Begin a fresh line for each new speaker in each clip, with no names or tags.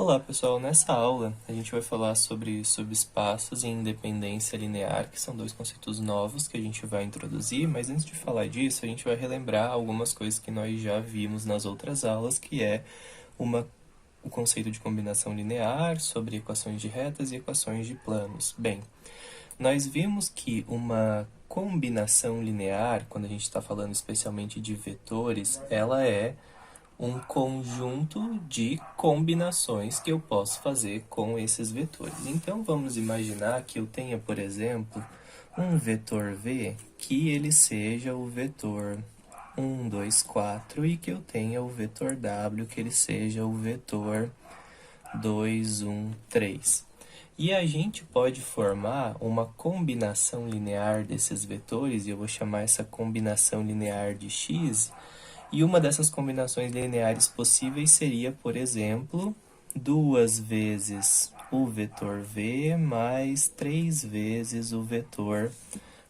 Olá pessoal, nessa aula a gente vai falar sobre subespaços e independência linear, que são dois conceitos novos que a gente vai introduzir, mas antes de falar disso, a gente vai relembrar algumas coisas que nós já vimos nas outras aulas, que é uma, o conceito de combinação linear, sobre equações de retas e equações de planos. Bem, nós vimos que uma combinação linear, quando a gente está falando especialmente de vetores, ela é um conjunto de combinações que eu posso fazer com esses vetores. Então, vamos imaginar que eu tenha, por exemplo, um vetor v que ele seja o vetor 1, 2, 4 e que eu tenha o vetor w que ele seja o vetor 2, 1, 3. E a gente pode formar uma combinação linear desses vetores, e eu vou chamar essa combinação linear de x, e uma dessas combinações lineares possíveis seria, por exemplo, 2 vezes o vetor v mais 3 vezes o vetor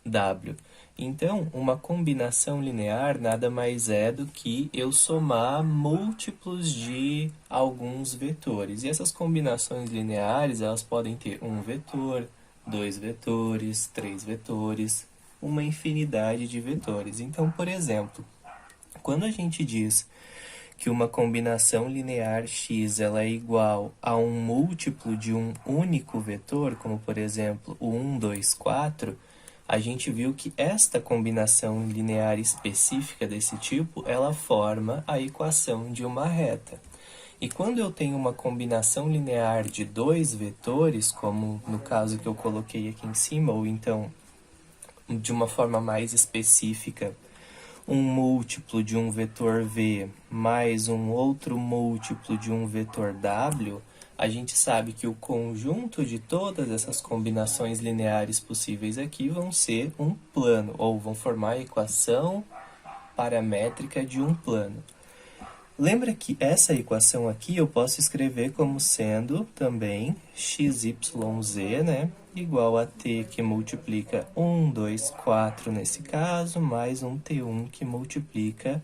w. Então, uma combinação linear nada mais é do que eu somar múltiplos de alguns vetores. E essas combinações lineares, elas podem ter um vetor, dois vetores, três vetores, uma infinidade de vetores. Então, por exemplo, quando a gente diz que uma combinação linear x ela é igual a um múltiplo de um único vetor, como por exemplo o 1, 2, 4, a gente viu que esta combinação linear específica desse tipo, ela forma a equação de uma reta. E quando eu tenho uma combinação linear de dois vetores, como no caso que eu coloquei aqui em cima, ou então de uma forma mais específica, um múltiplo de um vetor v mais um outro múltiplo de um vetor w, a gente sabe que o conjunto de todas essas combinações lineares possíveis aqui vão ser um plano, ou vão formar a equação paramétrica de um plano. Lembra que essa equação aqui eu posso escrever como sendo também xyz, né? Igual a t que multiplica 1, 2, 4 nesse caso, mais um t1 que multiplica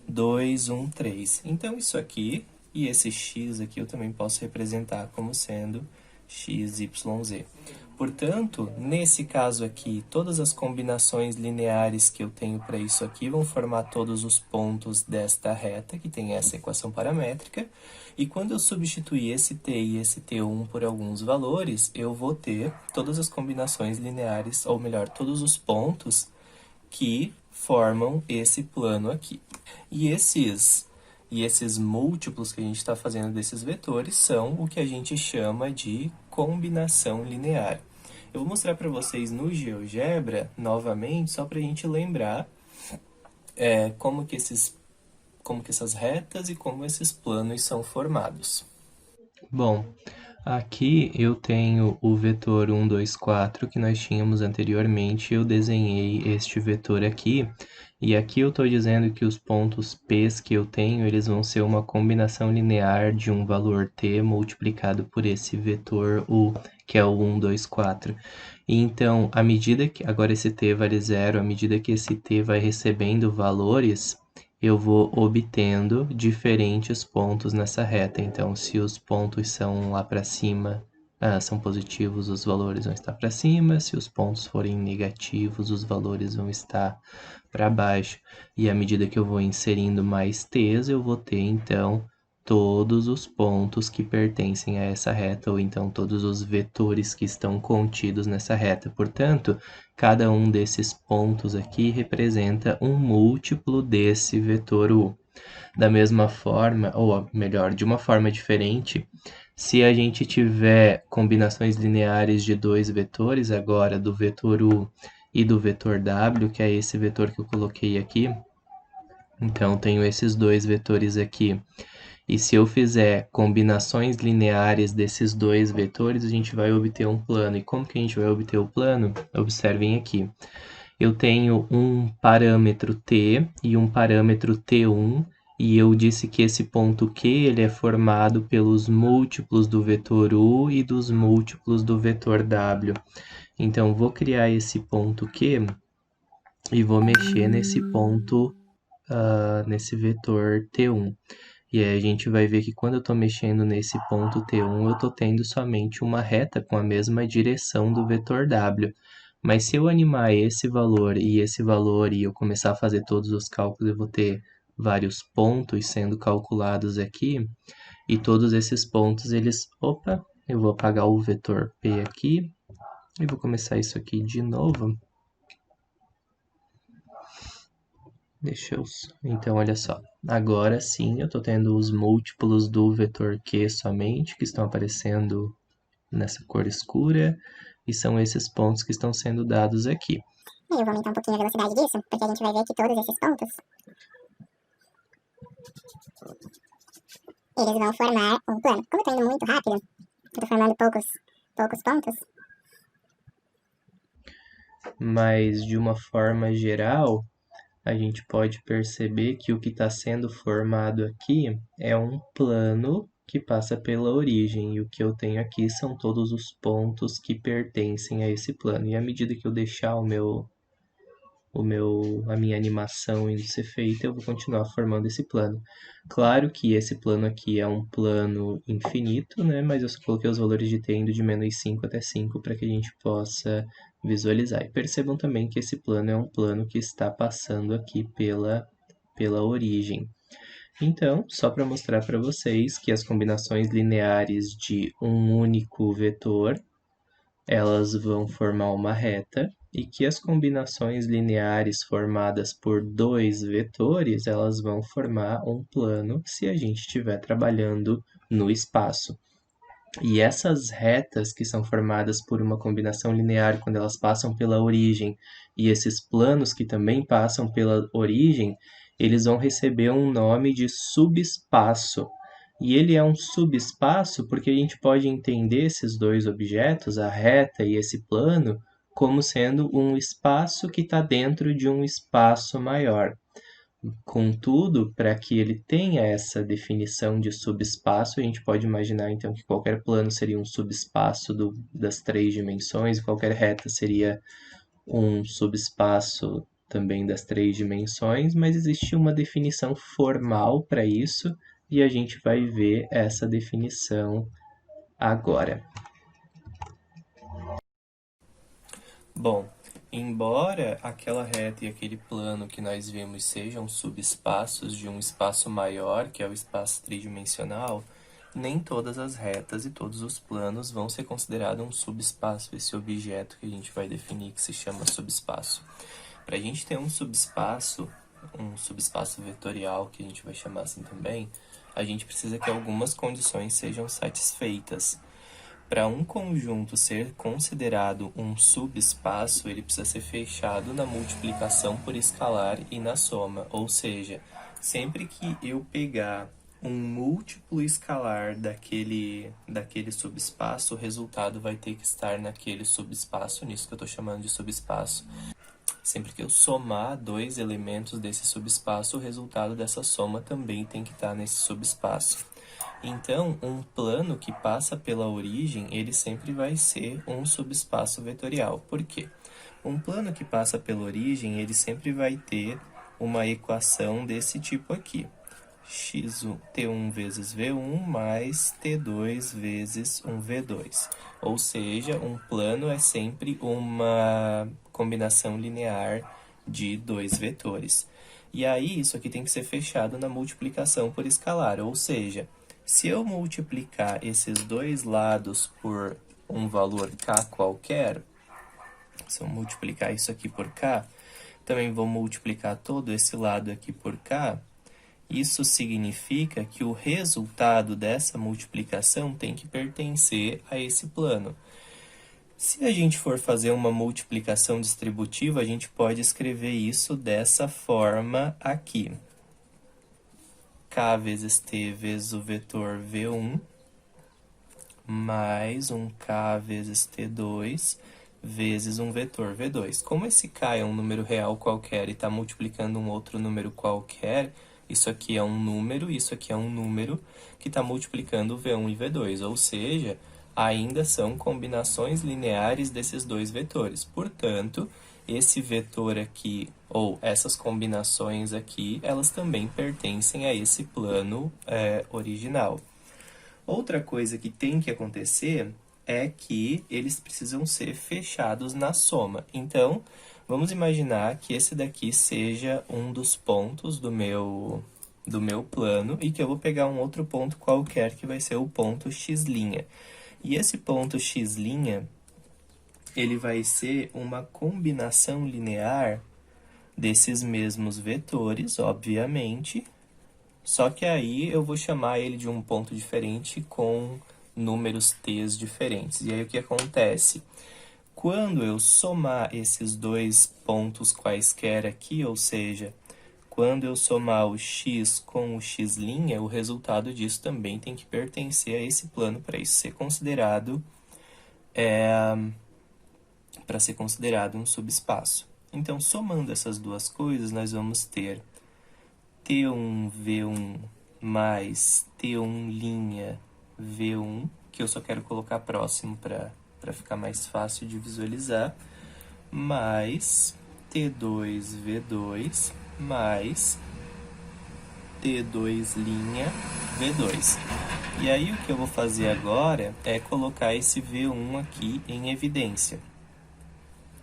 2, 1, 3. Então, isso aqui e esse x aqui eu também posso representar como sendo xyz. Portanto, nesse caso aqui, todas as combinações lineares que eu tenho para isso aqui vão formar todos os pontos desta reta, que tem essa equação paramétrica. E quando eu substituir esse t e esse t1 por alguns valores, eu vou ter todas as combinações lineares, ou melhor, todos os pontos que formam esse plano aqui. E esses múltiplos que a gente está fazendo desses vetores são o que a gente chama de combinação linear. Eu vou mostrar para vocês no GeoGebra, novamente, só para a gente lembrar como que essas retas e como esses planos são formados. Bom, aqui eu tenho o vetor 1, 2, 4 que nós tínhamos anteriormente. Eu desenhei este vetor aqui. E aqui eu estou dizendo que os pontos P que eu tenho, eles vão ser uma combinação linear de um valor t multiplicado por esse vetor u, que é o 1, 2, 4. E então, à medida que agora esse t vale zero, à medida que esse t vai recebendo valores, eu vou obtendo diferentes pontos nessa reta. Então, se os pontos são lá para cima, são positivos, os valores vão estar para cima. Se os pontos forem negativos, os valores vão estar para baixo. E à medida que eu vou inserindo mais t's, eu vou ter, então, todos os pontos que pertencem a essa reta, ou então todos os vetores que estão contidos nessa reta. Portanto, cada um desses pontos aqui representa um múltiplo desse vetor u. Da mesma forma, ou melhor, de uma forma diferente, se a gente tiver combinações lineares de dois vetores, agora do vetor u e do vetor w, que é esse vetor que eu coloquei aqui, então tenho esses dois vetores aqui. E se eu fizer combinações lineares desses dois vetores, a gente vai obter um plano. E como que a gente vai obter o plano? Observem aqui. Eu tenho um parâmetro t e um parâmetro t1, e eu disse que esse ponto Q ele é formado pelos múltiplos do vetor u e dos múltiplos do vetor w. Então, vou criar esse ponto Q e vou mexer nesse ponto, nesse vetor t1. E aí a gente vai ver que quando eu estou mexendo nesse ponto T1, eu estou tendo somente uma reta com a mesma direção do vetor W. Mas se eu animar esse valor e eu começar a fazer todos os cálculos, eu vou ter vários pontos sendo calculados aqui. E todos esses pontos, eles... Opa, eu vou apagar o vetor P aqui. E vou começar isso aqui de novo. Então, olha só. Agora sim, eu estou tendo os múltiplos do vetor Q somente, que estão aparecendo nessa cor escura. E são esses pontos que estão sendo dados aqui.
Eu vou aumentar um pouquinho a velocidade disso, porque a gente vai ver que todos esses pontos, eles vão formar um plano. Como eu estou indo muito rápido, eu estou formando poucos pontos.
Mas, de uma forma geral, a gente pode perceber que o que está sendo formado aqui é um plano que passa pela origem. E o que eu tenho aqui são todos os pontos que pertencem a esse plano. E à medida que eu deixar a minha animação indo ser feita, eu vou continuar formando esse plano. Claro que esse plano aqui é um plano infinito, né? Mas eu só coloquei os valores de t indo de -5 até 5 para que a gente possa visualizar. E percebam também que esse plano é um plano que está passando aqui pela origem. Então, só para mostrar para vocês que as combinações lineares de um único vetor, elas vão formar uma reta, e que as combinações lineares formadas por dois vetores, elas vão formar um plano se a gente estiver trabalhando no espaço. E essas retas que são formadas por uma combinação linear quando elas passam pela origem, e esses planos que também passam pela origem, eles vão receber um nome de subespaço. E ele é um subespaço porque a gente pode entender esses dois objetos, a reta e esse plano, como sendo um espaço que está dentro de um espaço maior. Contudo, para que ele tenha essa definição de subespaço, a gente pode imaginar então que qualquer plano seria um subespaço das três dimensões, e qualquer reta seria um subespaço também das três dimensões, mas existe uma definição formal para isso e a gente vai ver essa definição agora. Bom, embora aquela reta e aquele plano que nós vimos sejam subespaços de um espaço maior, que é o espaço tridimensional, nem todas as retas e todos os planos vão ser considerados um subespaço, esse objeto que a gente vai definir que se chama subespaço. Para a gente ter um subespaço vetorial, que a gente vai chamar assim também, a gente precisa que algumas condições sejam satisfeitas. Para um conjunto ser considerado um subespaço, ele precisa ser fechado na multiplicação por escalar e na soma. Ou seja, sempre que eu pegar um múltiplo escalar daquele subespaço, o resultado vai ter que estar naquele subespaço, nisso que eu estou chamando de subespaço. Sempre que eu somar dois elementos desse subespaço, o resultado dessa soma também tem que estar nesse subespaço. Então, um plano que passa pela origem, ele sempre vai ser um subespaço vetorial. Por quê? Um plano que passa pela origem, ele sempre vai ter uma equação desse tipo aqui. T1 vezes V1 mais T2 vezes um V2. Ou seja, um plano é sempre uma combinação linear de dois vetores. E aí, isso aqui tem que ser fechado na multiplicação por escalar, ou seja, se eu multiplicar esses dois lados por um valor k qualquer, se eu multiplicar isso aqui por k, também vou multiplicar todo esse lado aqui por k, isso significa que o resultado dessa multiplicação tem que pertencer a esse plano. Se a gente for fazer uma multiplicação distributiva, a gente pode escrever isso dessa forma aqui. K vezes T vezes o vetor V1, mais um K vezes T2, vezes um vetor V2. Como esse K é um número real qualquer e está multiplicando um outro número qualquer, isso aqui é um número, isso aqui é um número que está multiplicando V1 e V2, ou seja, ainda são combinações lineares desses dois vetores. Portanto, esse vetor aqui, ou essas combinações aqui, elas também pertencem a esse plano original. Outra coisa que tem que acontecer é que eles precisam ser fechados na soma. Então, vamos imaginar que esse daqui seja um dos pontos do meu plano e que eu vou pegar um outro ponto qualquer que vai ser o ponto x'. E esse ponto x', ele vai ser uma combinação linear desses mesmos vetores, obviamente, só que aí eu vou chamar ele de um ponto diferente com números t's diferentes. E aí o que acontece? Quando eu somar esses dois pontos quaisquer aqui, ou seja, quando eu somar o x com o x', o resultado disso também tem que pertencer a esse plano para isso ser considerado um subespaço. Então, somando essas duas coisas, nós vamos ter T1V1 mais T1' V1, que eu só quero colocar próximo para ficar mais fácil de visualizar, mais T2V2 mais T2' V2. E aí o que eu vou fazer agora é colocar esse V1 aqui em evidência.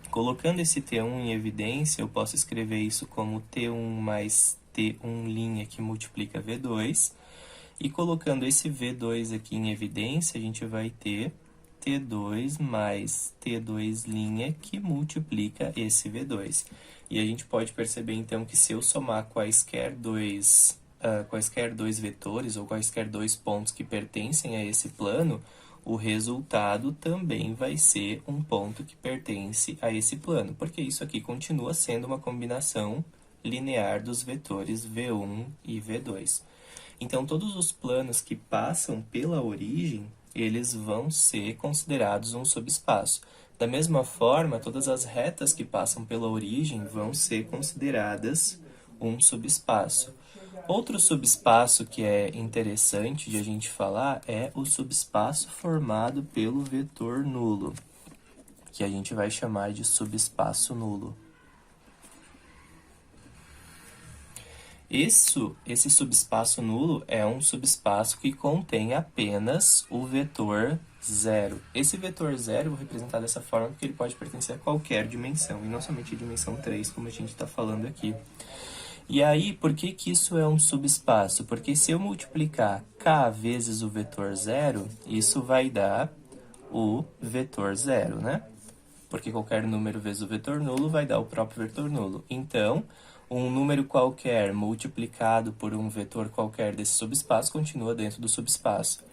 Colocando esse T1 em evidência, eu posso escrever isso como T1 mais T1' que multiplica V2. E colocando esse V2 aqui em evidência, a gente vai ter T2 mais T2' que multiplica esse V2. E a gente pode perceber, então, que se eu somar quaisquer dois vetores ou quaisquer dois pontos que pertencem a esse plano, o resultado também vai ser um ponto que pertence a esse plano, porque isso aqui continua sendo uma combinação linear dos vetores V1 e V2. Então, todos os planos que passam pela origem, eles vão ser considerados um subespaço. Da mesma forma, todas as retas que passam pela origem vão ser consideradas um subespaço. Outro subespaço que é interessante de a gente falar é o subespaço formado pelo vetor nulo, que a gente vai chamar de subespaço nulo. Esse subespaço nulo é um subespaço que contém apenas o vetor 0. Esse vetor 0 eu vou representar dessa forma porque ele pode pertencer a qualquer dimensão, e não somente a dimensão 3, como a gente está falando aqui. E aí, por que que isso é um subespaço? Porque se eu multiplicar k vezes o vetor 0, isso vai dar o vetor 0, né? Porque qualquer número vezes o vetor nulo vai dar o próprio vetor nulo. Então, um número qualquer multiplicado por um vetor qualquer desse subespaço continua dentro do subespaço.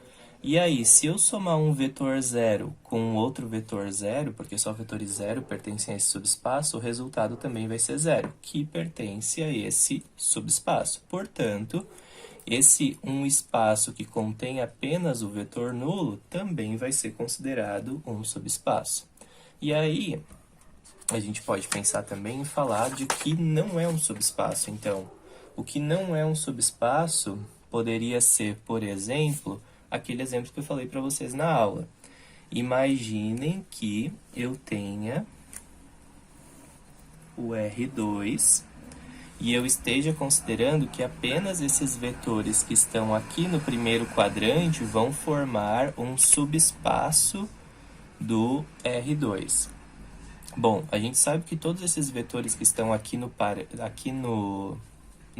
E aí, se eu somar um vetor 0 com outro vetor 0, porque só vetores 0 pertencem a esse subespaço, o resultado também vai ser 0, que pertence a esse subespaço. Portanto, esse um espaço que contém apenas o vetor nulo também vai ser considerado um subespaço. E aí, a gente pode pensar também em falar de que não é um subespaço. Então, o que não é um subespaço poderia ser, por exemplo, aquele exemplo que eu falei para vocês na aula. Imaginem que eu tenha o R2 e eu esteja considerando que apenas esses vetores que estão aqui no primeiro quadrante vão formar um subespaço do R2. Bom, a gente sabe que todos esses vetores que estão aqui no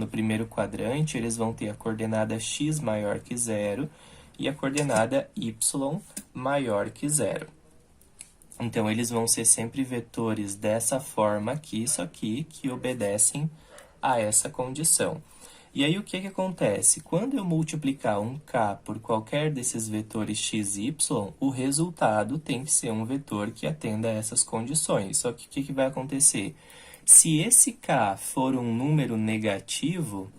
primeiro quadrante, eles vão ter a coordenada x maior que 0 e a coordenada y maior que 0. Então, eles vão ser sempre vetores dessa forma aqui, isso aqui, que obedecem a essa condição. E aí, o que que acontece? Quando eu multiplicar um k por qualquer desses vetores x e y, o resultado tem que ser um vetor que atenda a essas condições. Só que o que que vai acontecer? Se esse k for um número negativo,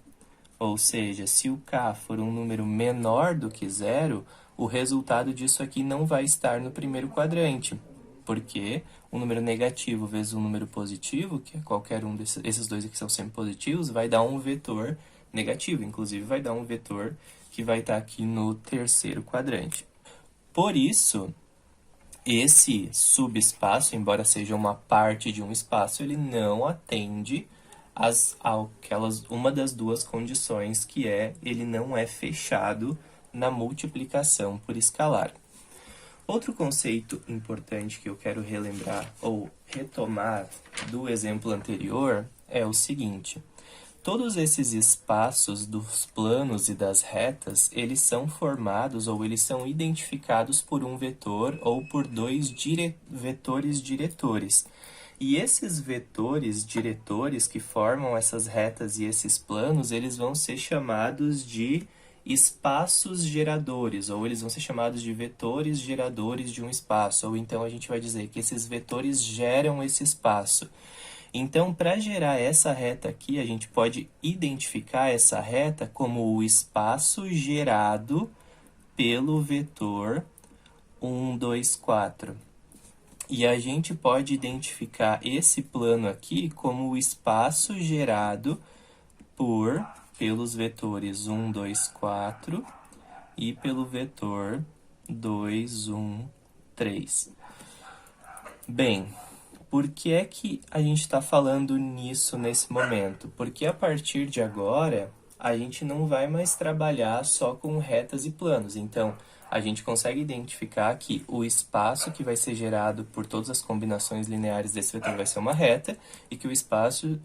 ou seja, se o k for um número menor do que 0, o resultado disso aqui não vai estar no primeiro quadrante, porque um número negativo vezes um número positivo, que é qualquer um desses dois aqui são sempre positivos, vai dar um vetor negativo, inclusive vai dar um vetor que vai estar aqui no terceiro quadrante. Por isso, esse subespaço, embora seja uma parte de um espaço, ele não atende uma das duas condições, que é ele não é fechado na multiplicação por escalar. Outro conceito importante que eu quero relembrar ou retomar do exemplo anterior é o seguinte: todos esses espaços dos planos e das retas, eles são formados ou eles são identificados por um vetor ou por dois vetores diretores. E esses vetores diretores que formam essas retas e esses planos, eles vão ser chamados de espaços geradores, ou eles vão ser chamados de vetores geradores de um espaço, ou então a gente vai dizer que esses vetores geram esse espaço. Então, para gerar essa reta aqui, a gente pode identificar essa reta como o espaço gerado pelo vetor 1, 2, 4. E a gente pode identificar esse plano aqui como o espaço gerado pelos vetores 1, 2, 4 e pelo vetor 2, 1, 3. Bem, por que é que a gente está falando nisso nesse momento? Porque a partir de agora, a gente não vai mais trabalhar só com retas e planos. Então, a gente consegue identificar que o espaço que vai ser gerado por todas as combinações lineares desse vetor vai ser uma reta, e que o espaço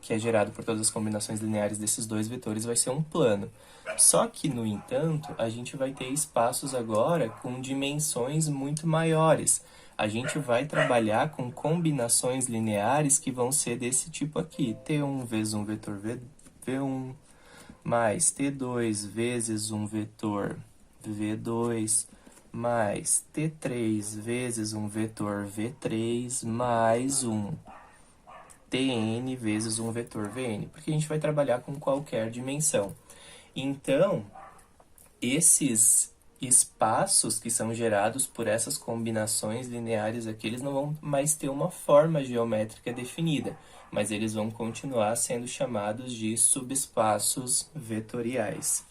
que é gerado por todas as combinações lineares desses dois vetores vai ser um plano. Só que, no entanto, a gente vai ter espaços agora com dimensões muito maiores. A gente vai trabalhar com combinações lineares que vão ser desse tipo aqui: T1 vezes um vetor V1, mais T2 vezes um vetor V2, mais T3 vezes um vetor V3, mais um Tn vezes um vetor Vn, porque a gente vai trabalhar com qualquer dimensão. Então, esses espaços que são gerados por essas combinações lineares aqui, eles não vão mais ter uma forma geométrica definida, mas eles vão continuar sendo chamados de subespaços vetoriais.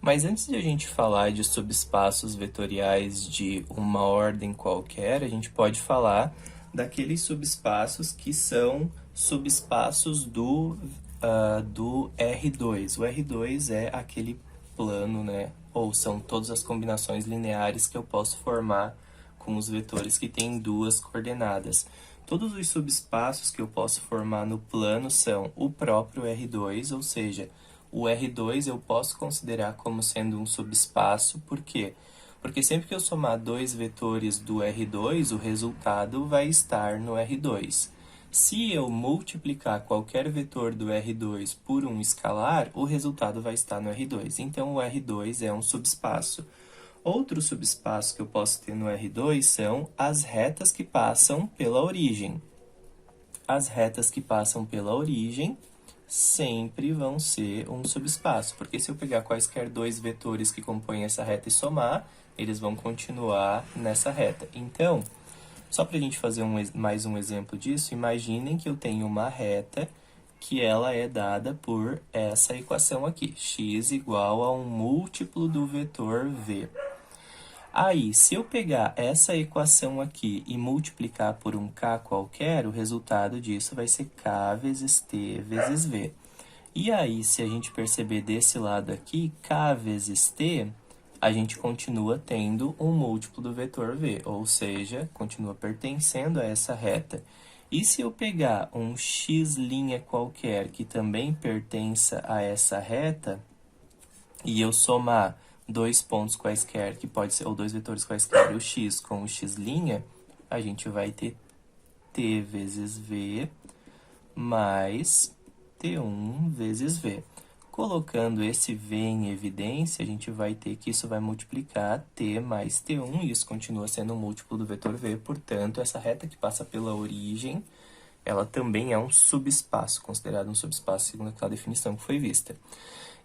Mas antes de a gente falar de subespaços vetoriais de uma ordem qualquer, a gente pode falar daqueles subespaços que são subespaços do R2. O R2 é aquele plano, né? Ou são todas as combinações lineares que eu posso formar com os vetores que têm duas coordenadas. Todos os subespaços que eu posso formar no plano são o próprio R2, ou seja, o R2 eu posso considerar como sendo um subespaço. Por quê? Porque sempre que eu somar dois vetores do R2, o resultado vai estar no R2. Se eu multiplicar qualquer vetor do R2 por um escalar, o resultado vai estar no R2. Então, o R2 é um subespaço. Outro subespaço que eu posso ter no R2 são as retas que passam pela origem. As retas que passam pela origem sempre vão ser um subespaço, porque se eu pegar quaisquer dois vetores que compõem essa reta e somar, eles vão continuar nessa reta. Então, só para a gente fazer mais um exemplo disso, imaginem que eu tenho uma reta que ela é dada por essa equação aqui, x igual a um múltiplo do vetor v. Aí, se eu pegar essa equação aqui e multiplicar por um k qualquer, o resultado disso vai ser k vezes t vezes v. E aí, se a gente perceber desse lado aqui, k vezes t, a gente continua tendo um múltiplo do vetor v, ou seja, continua pertencendo a essa reta. E se eu pegar um x' qualquer que também pertença a essa reta, e eu somar dois pontos quaisquer, que pode ser, ou dois vetores quaisquer, o x com o x', a gente vai ter t vezes v mais t1 vezes v. Colocando esse v em evidência, a gente vai ter que isso vai multiplicar t mais t1, e isso continua sendo um múltiplo do vetor v, portanto, essa reta que passa pela origem, ela também é um subespaço, considerado um subespaço segundo aquela definição que foi vista.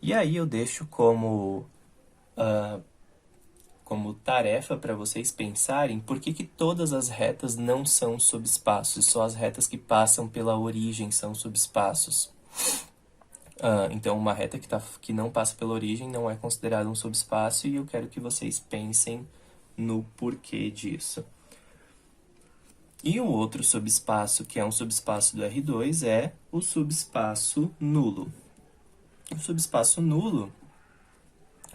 E aí eu deixo como tarefa para vocês pensarem por que todas as retas não são subespaços, só as retas que passam pela origem são subespaços. Então, uma reta que não passa pela origem não é considerada um subespaço, e eu quero que vocês pensem no porquê disso. E o outro subespaço, que é um subespaço do R2, é o subespaço nulo. O subespaço nulo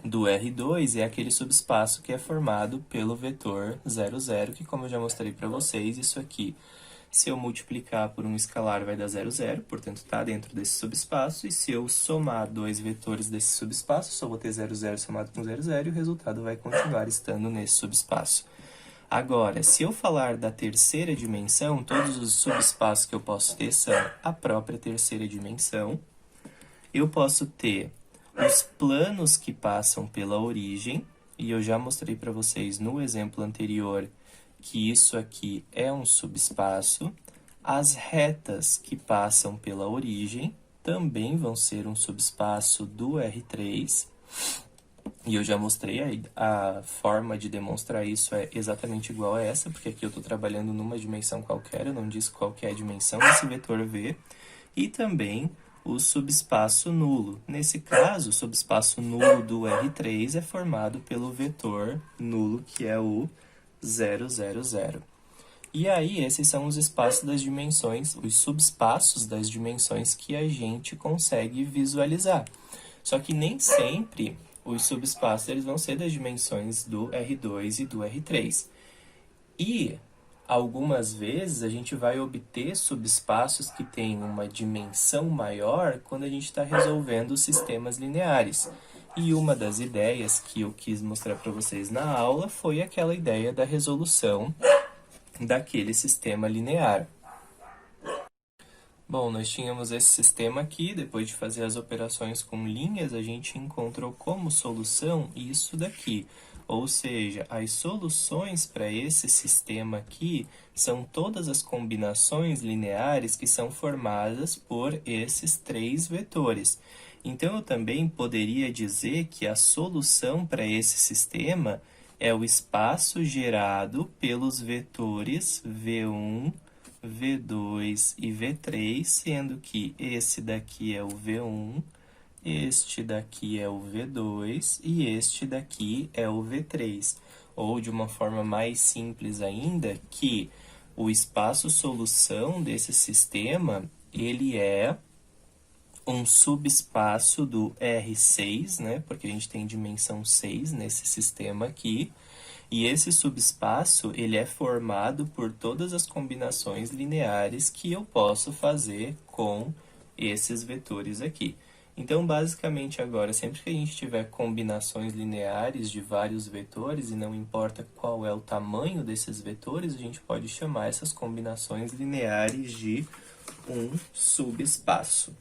do R2 é aquele subespaço que é formado pelo vetor 0, 0, que como eu já mostrei para vocês, isso aqui, se eu multiplicar por um escalar, vai dar 0, 0, portanto está dentro desse subespaço, e se eu somar dois vetores desse subespaço, só vou ter 0, 0 somado com 0, 0, e o resultado vai continuar estando nesse subespaço. Agora, se eu falar da terceira dimensão, todos os subespaços que eu posso ter são a própria terceira dimensão. Eu posso ter os planos que passam pela origem, e eu já mostrei para vocês no exemplo anterior que isso aqui é um subespaço. As retas que passam pela origem também vão ser um subespaço do R3. E eu já mostrei a forma de demonstrar isso é exatamente igual a essa, porque aqui eu estou trabalhando numa dimensão qualquer, eu não disse qual que é a dimensão desse vetor V. E também o subespaço nulo. Nesse caso, o subespaço nulo do R3 é formado pelo vetor nulo, que é o 0, 0, 0. E aí, esses são os espaços das dimensões, os subespaços das dimensões que a gente consegue visualizar. Só que nem sempre os subespaços eles vão ser das dimensões do R2 e do R3. E algumas vezes a gente vai obter subespaços que têm uma dimensão maior quando a gente está resolvendo sistemas lineares. E uma das ideias que eu quis mostrar para vocês na aula foi aquela ideia da resolução daquele sistema linear. Bom, nós tínhamos esse sistema aqui, depois de fazer as operações com linhas, a gente encontrou como solução isso daqui. Ou seja, as soluções para esse sistema aqui são todas as combinações lineares que são formadas por esses três vetores. Então, eu também poderia dizer que a solução para esse sistema é o espaço gerado pelos vetores V1, V2 e V3, sendo que esse daqui é o V1, este daqui é o V2 e este daqui é o V3. Ou, de uma forma mais simples ainda, que o espaço solução desse sistema, ele é um subespaço do R6, né? Porque a gente tem dimensão 6 nesse sistema aqui. E esse subespaço, ele é formado por todas as combinações lineares que eu posso fazer com esses vetores aqui. Então, basicamente agora, sempre que a gente tiver combinações lineares de vários vetores, e não importa qual é o tamanho desses vetores, a gente pode chamar essas combinações lineares de um subespaço.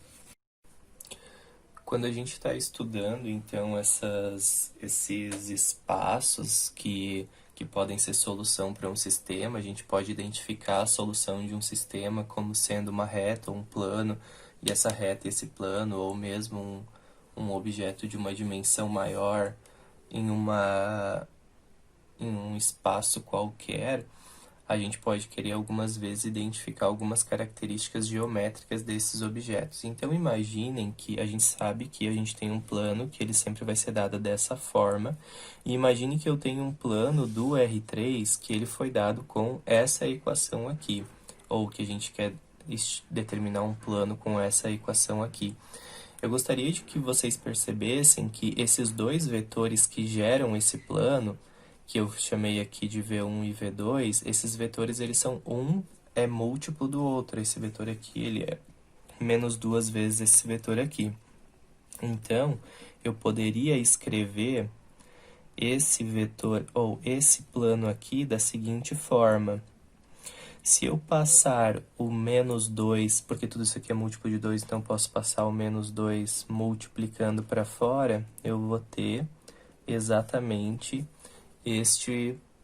Quando a gente está estudando, então, esses espaços que podem ser solução para um sistema, a gente pode identificar a solução de um sistema como sendo uma reta ou um plano, e essa reta e esse plano, ou mesmo um objeto de uma dimensão maior em um espaço qualquer, a gente pode querer algumas vezes identificar algumas características geométricas desses objetos. Então, imaginem que a gente sabe que a gente tem um plano, que ele sempre vai ser dado dessa forma, e imagine que eu tenho um plano do R3 que ele foi dado com essa equação aqui, ou que a gente quer determinar um plano com essa equação aqui. Eu gostaria de que vocês percebessem que esses dois vetores que geram esse plano, que eu chamei aqui de V1 e V2, esses vetores, eles são um é múltiplo do outro. Esse vetor aqui, ele é menos duas vezes esse vetor aqui. Então, eu poderia escrever esse vetor, ou esse plano aqui, da seguinte forma. Se eu passar o menos 2, porque tudo isso aqui é múltiplo de 2, então eu posso passar o menos 2 multiplicando para fora, eu vou ter exatamente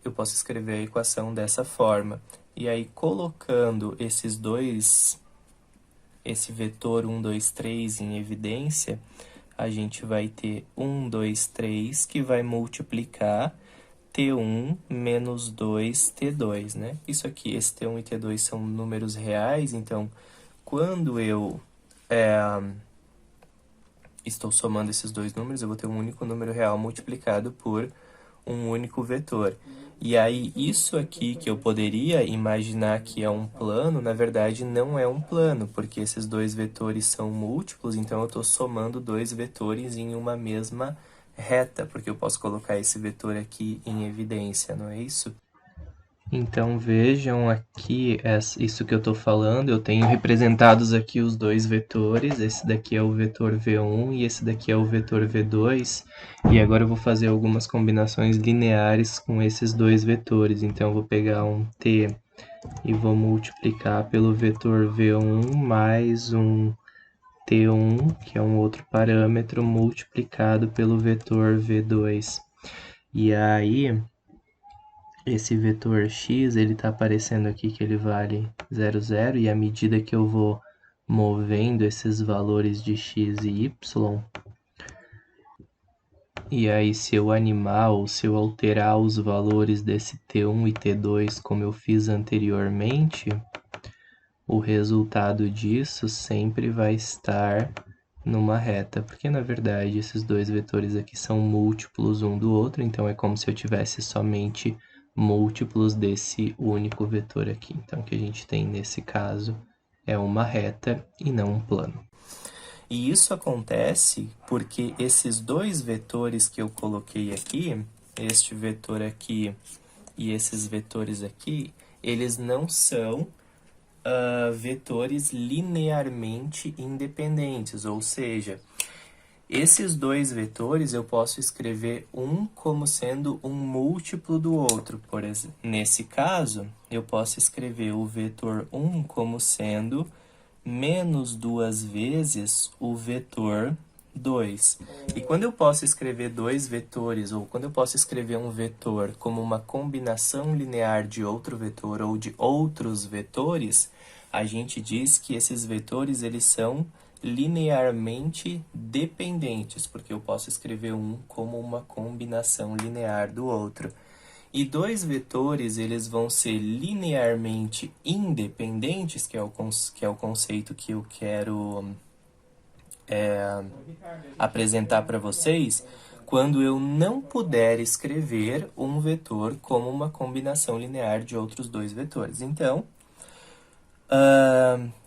eu posso escrever a equação dessa forma. E aí, colocando esses dois, esse vetor 1, 2, 3 em evidência, a gente vai ter 1, 2, 3, que vai multiplicar T1 menos 2, T2, né? Isso aqui, esse T1 e T2 são números reais, então, quando eu estou somando esses dois números, eu vou ter um único número real multiplicado por um único vetor. E aí, isso aqui que eu poderia imaginar que é um plano, na verdade não é um plano, porque esses dois vetores são múltiplos, então eu estou somando dois vetores em uma mesma reta, porque eu posso colocar esse vetor aqui em evidência, não é isso? Então vejam aqui isso que eu estou falando, eu tenho representados aqui os dois vetores, esse daqui é o vetor V1 e esse daqui é o vetor V2, e agora eu vou fazer algumas combinações lineares com esses dois vetores, então eu vou pegar um t e vou multiplicar pelo vetor V1 mais um t1, que é um outro parâmetro, multiplicado pelo vetor V2. E aí, esse vetor x, ele está aparecendo aqui que ele vale 0, 0, e à medida que eu vou movendo esses valores de x e y, e aí se eu animar ou se eu alterar os valores desse t1 e t2 como eu fiz anteriormente, o resultado disso sempre vai estar numa reta, porque na verdade esses dois vetores aqui são múltiplos um do outro, então é como se eu tivesse somente múltiplos desse único vetor aqui. Então o que a gente tem nesse caso é uma reta e não um plano. E isso acontece porque esses dois vetores que eu coloquei aqui, este vetor aqui e esses vetores aqui, eles não são vetores linearmente independentes, ou seja, esses dois vetores eu posso escrever um como sendo um múltiplo do outro. Por exemplo, nesse caso, eu posso escrever o vetor 1 como sendo menos duas vezes o vetor 2. E quando eu posso escrever dois vetores, ou quando eu posso escrever um vetor como uma combinação linear de outro vetor ou de outros vetores, a gente diz que esses vetores eles são linearmente dependentes, porque eu posso escrever um como uma combinação linear do outro. E dois vetores, eles vão ser linearmente independentes, que é o conceito que eu quero apresentar para vocês, quando eu não puder escrever um vetor como uma combinação linear de outros dois vetores. Então,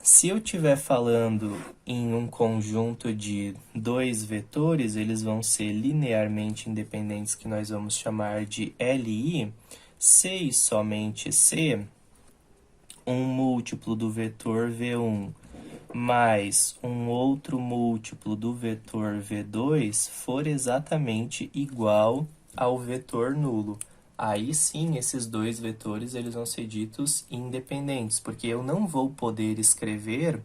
se eu estiver falando em um conjunto de dois vetores, eles vão ser linearmente independentes, que nós vamos chamar de LI, se e somente se um múltiplo do vetor V1 mais um outro múltiplo do vetor V2 for exatamente igual ao vetor nulo. Aí sim, esses dois vetores eles vão ser ditos independentes, porque eu não vou poder escrever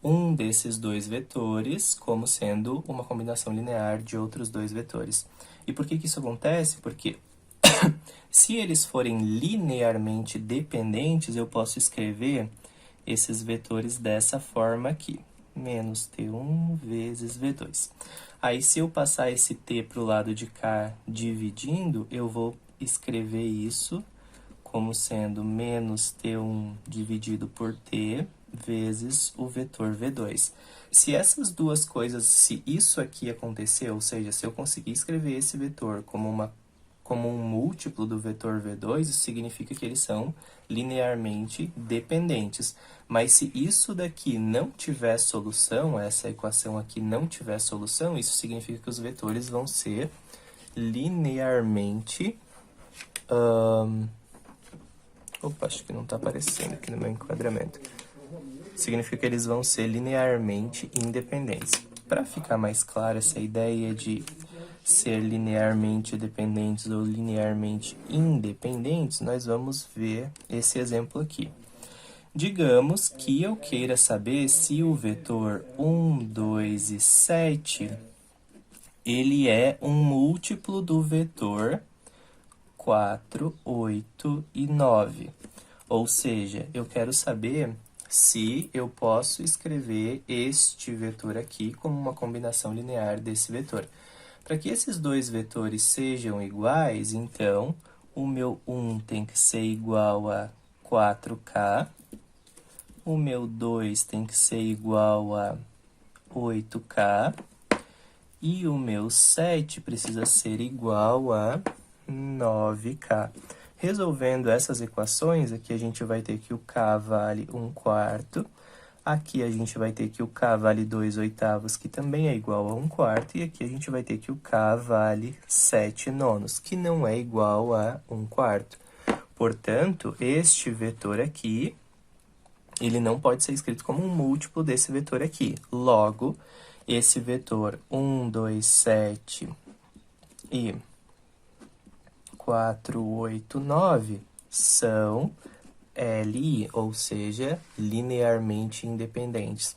um desses dois vetores como sendo uma combinação linear de outros dois vetores. E por que isso acontece? Porque se eles forem linearmente dependentes, eu posso escrever esses vetores dessa forma aqui, menos t1 vezes v2. Aí, se eu passar esse t para o lado de cá dividindo, eu vou escrever isso como sendo menos t1 dividido por t vezes o vetor v2. Se essas duas coisas, se isso aqui acontecer, ou seja, se eu conseguir escrever esse vetor como um múltiplo do vetor v2, isso significa que eles são linearmente dependentes. Mas se isso daqui não tiver solução, essa equação aqui não tiver solução, isso significa que os vetores vão ser linearmente... Opa, acho que não está aparecendo aqui no meu enquadramento. Significa que eles vão ser linearmente independentes. Para ficar mais clara essa ideia de ser linearmente dependentes ou linearmente independentes, nós vamos ver esse exemplo aqui. Digamos que eu queira saber se o vetor 1, 2 e 7 ele é um múltiplo do vetor 4, 8 e 9. Ou seja, eu quero saber se eu posso escrever este vetor aqui como uma combinação linear desse vetor. Para que esses dois vetores sejam iguais, então, o meu 1 tem que ser igual a 4k, o meu 2 tem que ser igual a 8k, e o meu 7 precisa ser igual a 9k. Resolvendo essas equações, aqui a gente vai ter que o K vale 1/4. Aqui a gente vai ter que o K vale 2/8, que também é igual a 1/4. E aqui a gente vai ter que o K vale 7/9, que não é igual a 1/4. Portanto, este vetor aqui, ele não pode ser escrito como um múltiplo desse vetor aqui. Logo, esse vetor 1, 2, 7 e 4, 8, 9 são LI, ou seja, linearmente independentes.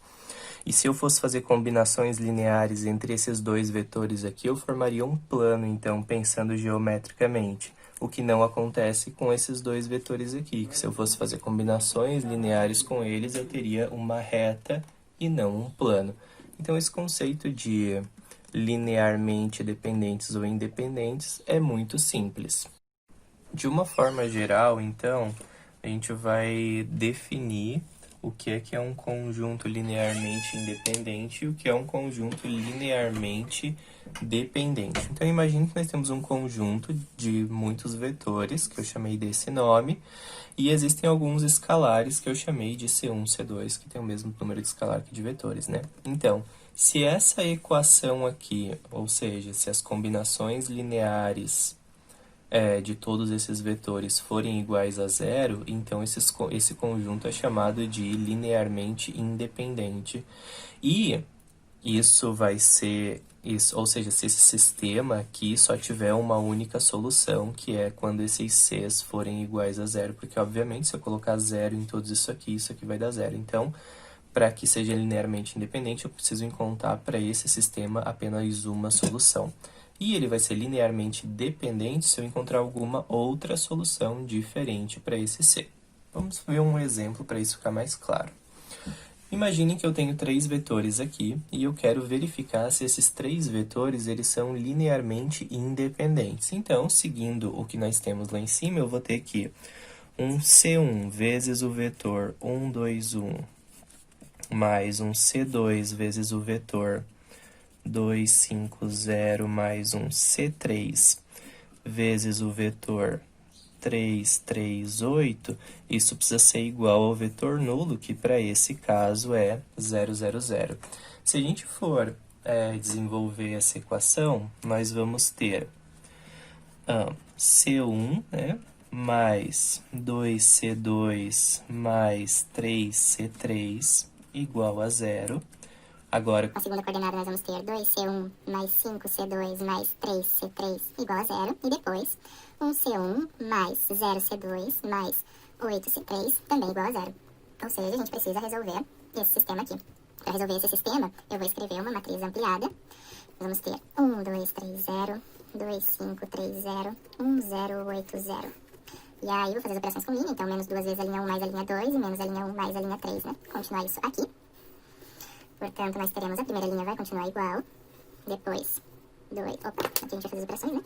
E se eu fosse fazer combinações lineares entre esses dois vetores aqui, eu formaria um plano, então, pensando geometricamente. O que não acontece com esses dois vetores aqui, que se eu fosse fazer combinações lineares com eles, eu teria uma reta e não um plano. Então, esse conceito de linearmente dependentes ou independentes é muito simples. De uma forma geral, então, a gente vai definir o que é um conjunto linearmente independente e o que é um conjunto linearmente dependente. Então, imagine que nós temos um conjunto de muitos vetores, que eu chamei desse nome, e existem alguns escalares que eu chamei de C1, C2, que tem o mesmo número de escalar que de vetores, né? Então, se essa equação aqui, ou seja, se as combinações lineares de todos esses vetores forem iguais a zero, então esse conjunto é chamado de linearmente independente. E isso vai ser, ou seja, se esse sistema aqui só tiver uma única solução, que é quando esses Cs forem iguais a zero, porque obviamente se eu colocar zero em tudo isso aqui vai dar zero. Então, para que seja linearmente independente, eu preciso encontrar para esse sistema apenas uma solução. E ele vai ser linearmente dependente se eu encontrar alguma outra solução diferente para esse C. Vamos ver um exemplo para isso ficar mais claro. Imagine que eu tenho 3 vetores aqui e eu quero verificar se esses 3 vetores eles são linearmente independentes. Então, seguindo o que nós temos lá em cima, eu vou ter que um C1 vezes o vetor 1, 2, 1 mais um C2 vezes o vetor 2, 5, 0 mais um C3 vezes o vetor 3, 3, 8, isso precisa ser igual ao vetor nulo, que para esse caso é 0, 0, 0. Se a gente for desenvolver essa equação, nós vamos ter C1, né, mais 2C2 mais 3C3 igual a 0. Agora,
a segunda coordenada nós vamos ter 2C1 mais 5C2 mais 3C3 igual a 0. E depois, 1C1 mais 0C2 mais 8C3 também igual a 0. Ou seja, a gente precisa resolver esse sistema aqui. Para resolver esse sistema, eu vou escrever uma matriz ampliada. Nós vamos ter 1, 2, 3, 0, 2, 5, 3, 0, 1, 0, 8, 0. E aí, eu vou fazer as operações com linha, então menos 2 vezes a linha 1 mais a linha 2 e menos a linha 1 mais a linha 3, né? Continuar isso aqui. Portanto, nós teremos a primeira linha vai continuar igual. Depois, 2. Opa, aqui a gente vai fazer as operações, né?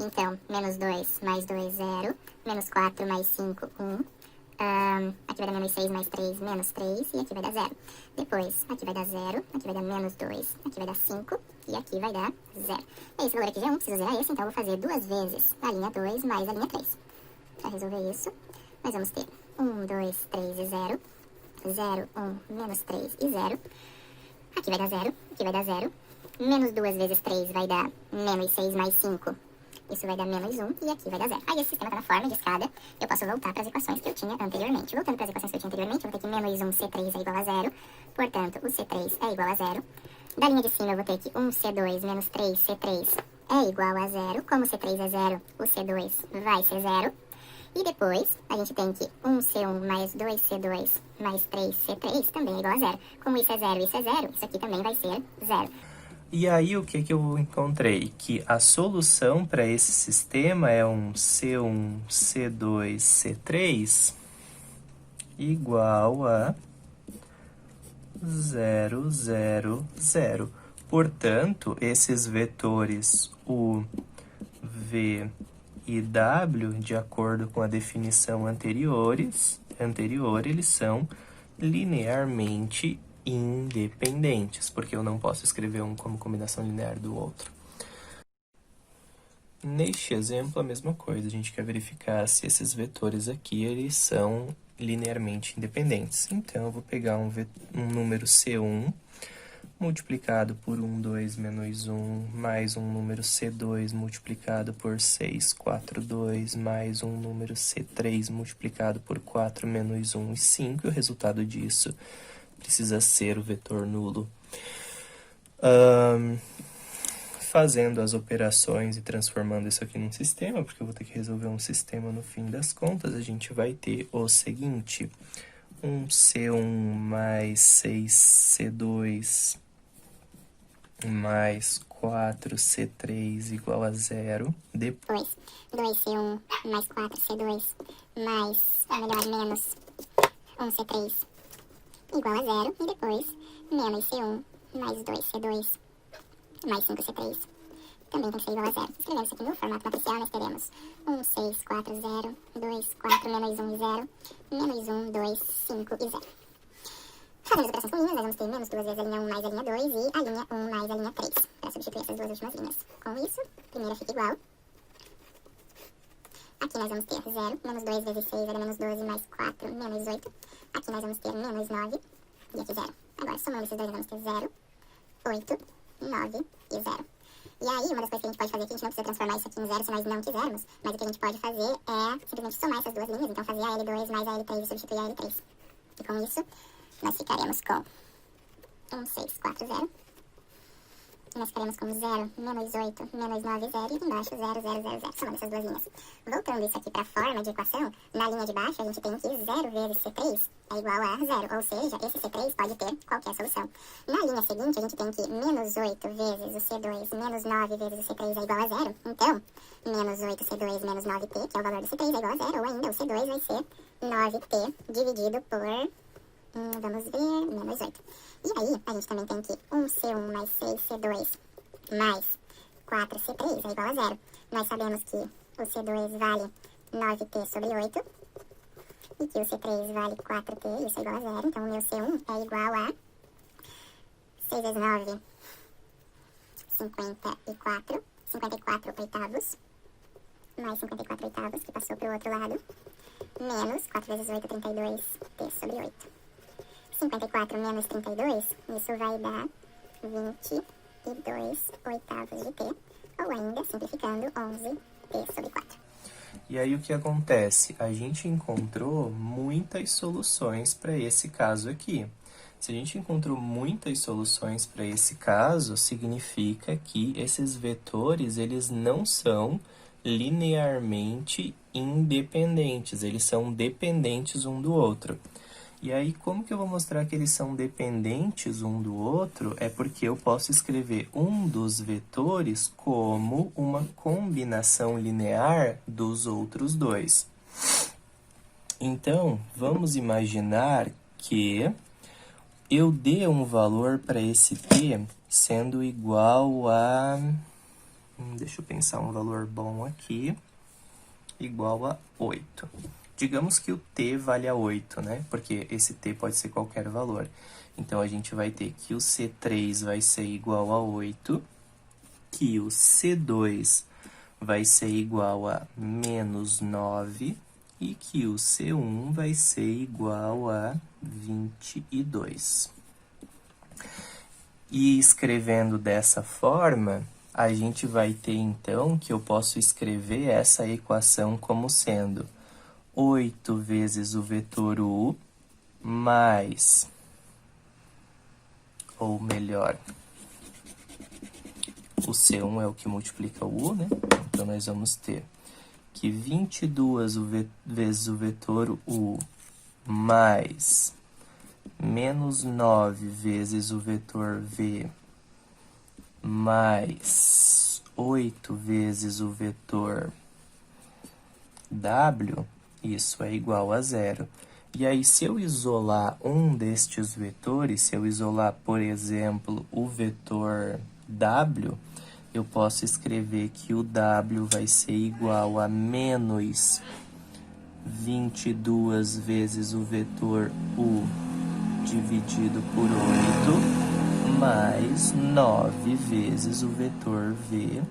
Então, menos 2 mais 2, 0. Menos 4 mais 5, 1. Aqui vai dar menos 6 mais 3, menos 3. E aqui vai dar 0. Depois, aqui vai dar 0. Aqui vai dar menos 2. Aqui vai dar 5. E aqui vai dar 0. E esse valor aqui já é 1, preciso zerar esse. Então, eu vou fazer duas vezes a linha 2 mais a linha 3. Para resolver isso, nós vamos ter 1, 2, 3 e 0. 0, 1, menos 3 e 0. Aqui vai dar 0, aqui vai dar 0. Menos 2 vezes 3 vai dar menos 6 mais 5. Isso vai dar menos 1 e aqui vai dar 0. Aí esse sistema está na forma de escada, eu posso voltar para as equações que eu tinha anteriormente. Voltando para as equações que eu tinha anteriormente, eu vou ter que menos 1 C3 é igual a 0. Portanto, o C3 é igual a 0. Da linha de cima eu vou ter que 1 C2 menos 3 C3 é igual a 0. Como o C3 é 0, o C2 vai ser 0. E depois, a gente tem que 1C1 mais 2C2 mais 3C3 também é igual a 0. Como isso é 0 e isso é 0, isso aqui também vai ser 0.
E aí, o que eu encontrei? Que a solução para esse sistema é um C1, C2, C3 igual a 0, 0, 0. Portanto, esses vetores U, V e W, de acordo com a definição anterior, eles são linearmente independentes, porque eu não posso escrever um como combinação linear do outro. Neste exemplo, a mesma coisa, a gente quer verificar se esses vetores aqui, eles são linearmente independentes. Então, eu vou pegar um número C1, multiplicado por 1, 2, menos 1, mais um número C2 multiplicado por 6, 4, 2, mais um número C3 multiplicado por 4, menos 1 e 5, e o resultado disso precisa ser o vetor nulo. Fazendo as operações e transformando isso aqui num sistema, porque eu vou ter que resolver um sistema no fim das contas, a gente vai ter o seguinte: um C1 mais 6C2 mais 4C3 igual a 0.
Depois, 2C1 mais 4C2 mais, ou melhor, menos 1C3 igual a 0. E depois, menos C1 mais 2C2 mais 5C3 também tem que ser igual a 0. Escrevendo isso aqui no formato matricial, nós teremos 1, 6, 4, 0, 2, 4, menos 1 e 0, menos 1, 2, 5 e 0. Fazendo as operações com linhas, nós vamos ter menos duas vezes a linha 1 mais a linha 2 e a linha 1 mais a linha 3, para substituir essas duas últimas linhas. Com isso, a primeira fica igual. Aqui nós vamos ter 0, menos 2 vezes 6 era menos 12, mais 4, menos 8. Aqui nós vamos ter menos 9 e aqui 0. Agora, somando esses dois, nós vamos ter 0, 8, 9 e 0. E aí, uma das coisas que a gente pode fazer aqui, a gente não precisa transformar isso aqui em 0 se nós não quisermos, mas o que a gente pode fazer é simplesmente somar essas duas linhas, então fazer a L2 mais a L3 e substituir a L3. E com isso, nós ficaremos com 1, 6, 4, 0. E nós ficaremos com 0, menos 8, menos 9, 0. E aqui embaixo, 0, 0, 0, 0. Somando essas duas linhas. Voltando isso aqui para a forma de equação, na linha de baixo a gente tem que 0 vezes C3 é igual a 0. Ou seja, esse C3 pode ter qualquer solução. Na linha seguinte, a gente tem que menos 8 vezes o C2 menos 9 vezes o C3 é igual a 0. Então, menos 8C2 menos 9T, que é o valor do C3, é igual a 0. Ou ainda, o C2 vai ser 9T dividido por... vamos ver, menos 8. E aí, a gente também tem que 1C1 mais 6C2 mais 4C3 é igual a 0. Nós sabemos que o C2 vale 9T sobre 8 e que o C3 vale 4T, isso é igual a 0. Então, o meu C1 é igual a 6 vezes 9, 54 oitavos, mais 54 oitavos, que passou para o outro lado, menos 4 vezes 8, 32T sobre 8. 54 menos 32, isso vai dar 22 oitavos de T, ou ainda, simplificando, 11T sobre 4.
E aí o que acontece? A gente encontrou muitas soluções para esse caso aqui. Se a gente encontrou muitas soluções para esse caso, significa que esses vetores, eles não são linearmente independentes, eles são dependentes um do outro. E aí, como que eu vou mostrar que eles são dependentes um do outro? É porque eu posso escrever um dos vetores como uma combinação linear dos outros dois. Então, vamos imaginar que eu dê um valor para esse t sendo igual a... Deixa eu pensar um valor bom aqui. Igual a 8. Digamos que o t vale a 8, né? Porque esse t pode ser qualquer valor. Então, a gente vai ter que o C3 vai ser igual a 8, que o C2 vai ser igual a menos 9 e que o C1 vai ser igual a 22. E escrevendo dessa forma, a gente vai ter, então, que eu posso escrever essa equação como sendo 8 vezes o vetor U mais, ou melhor, o C1 é o que multiplica o U, né? Então, nós vamos ter que 22 vezes o vetor U mais menos 9 vezes o vetor V mais 8 vezes o vetor W, isso é igual a 0. E aí, se eu isolar um destes vetores, se eu isolar, por exemplo, o vetor W, eu posso escrever que o W vai ser igual a menos 22 vezes o vetor U dividido por 8, mais 9 vezes o vetor V,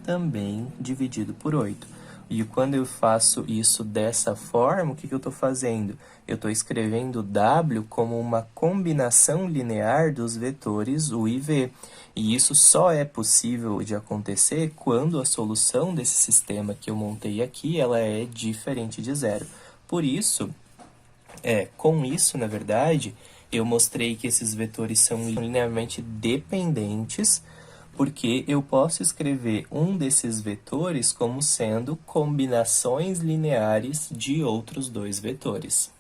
também dividido por 8. E quando eu faço isso dessa forma, o que eu estou fazendo? Eu estou escrevendo W como uma combinação linear dos vetores U e V. E isso só é possível de acontecer quando a solução desse sistema que eu montei aqui, ela é diferente de zero. Por isso, com isso, na verdade, eu mostrei que esses vetores são linearmente dependentes, porque eu posso escrever um desses vetores como sendo combinações lineares de outros dois vetores.